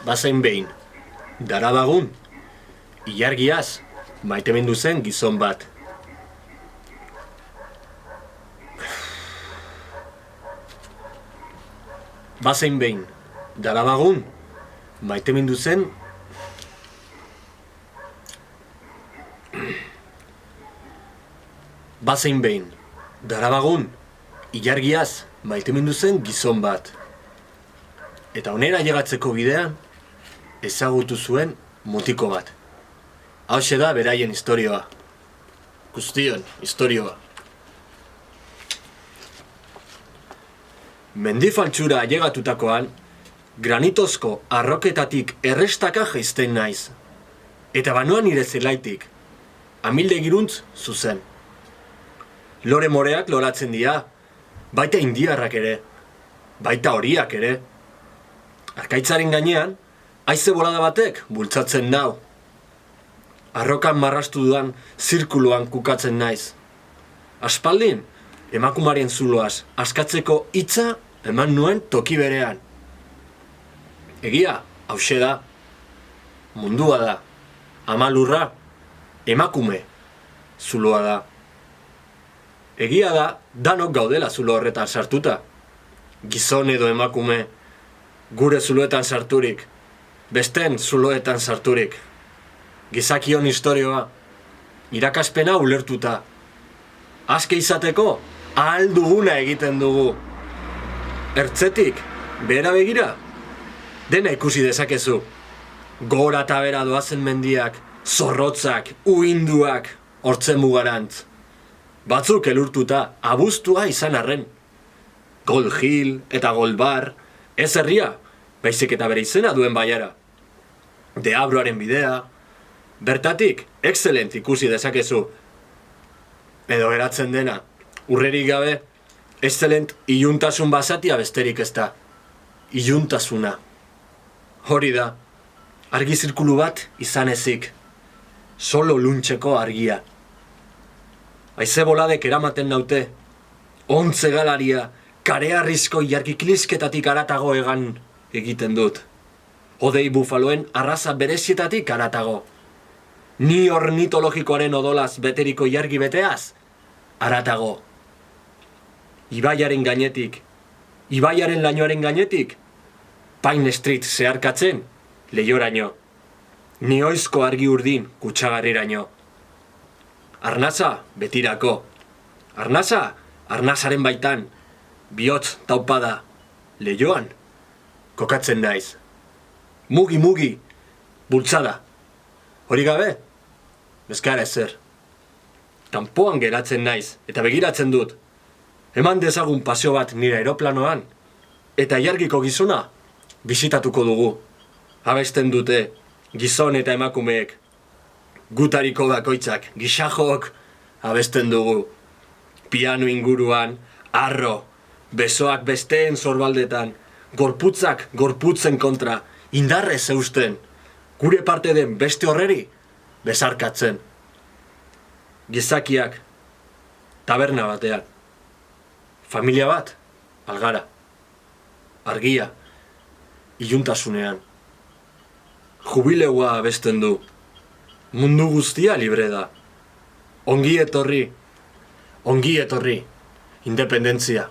bazen behin, darabagun, ilargiaz, maitemindu zen gizon bat. Bazen behin, darabagun, maitemindu zen Bazen behin, darabagun, ilargiaz, maitemindu zen gizon bat. Eta onera llegatzeko bidean, ezagutu zuen mutiko bat. Hauxe da beraien istorioa. Guztion istorioa. Mendifaltsura ailegatutakoan, granitozko arroketatik errestaka jaisten naiz. Eta banoan nire zelaitik, amilde giruntz zuzen. Lore moreak loratzen dira, baita indiarrak ere, baita horiak ere. Arkaitzaren gainean, haize bolada batek bultzatzen nau. Arrokan marrastu dudan zirkuluan kukatzen naiz. Aspaldin, emakumarien zuloaz askatzeko hitza eman nuen toki berean. Egia, hauxe da, mundua da, ama lurra, emakume zuloa da. Egia da, danok gaudela zulo horretan sartuta. Gizon edo emakume, gure zuloetan sarturik, besteen zuloetan sarturik. Gizakion istorioa, irakaspena ulertuta. Aske izateko, ahal duguna egiten dugu. Ertzetik, behera begira, dena ikusi dezakezu. Gora eta bera doazen mendiak, zorrotzak, uhinduak, hortzen mugarantz. Batzuk elurtuta, abuztua izan arren. Gold Hill eta Gold Bar, ez herria, baizik eta bere izena duen baiara. Deabroaren bidea, bertatik, excelent ikusi dezakezu. Edo geratzen dena, urrerik gabe, excelent iluntasun basatia besterik ez da. Iluntasuna. Hori da, argi zirkulu bat izan ezik. Solo luntxeko argia. Haize boladek eramaten naute, ontze galaria, karearrizko jarkiklisketatik aratago egan egiten dut. Hodei bufaloen arraza berezietatik aratago. Ni ornitologikoaren odolaz beteriko jargi beteaz, aratago. Ibaiaren gainetik, ibaiaren lainoaren gainetik, Pine Street zeharkatzen, Leioraino. Nioizko argi urdin kutsagarriraino. Arnaza, betirako. Arnaza, arnazaren baitan, bihotz taupada, Leioan, kokatzen naiz. Mugi, bultzada. Hori gabe, bezkara ezer. Kanpoan geratzen naiz, eta begiratzen dut. Eman dezagun paseo bat nire aeroplanoan, eta ilargiko gizona, bisitatuko dugu. Abesten dute, gizon eta emakumeek. Gutariko bakoitzak, gixajok, abesten dugu. Piano inguruan, arro, besoak besteen zorbaldetan, gorputzak gorputzen kontra, indarrez eusten, gure parte den beste horreri, besarkatzen. Gizakiak, taberna batean. Familia bat, algara. Argia, iluntasunean. Jubileua abesten du. Mundu guztia libre da. Ongi etorri, independentzia.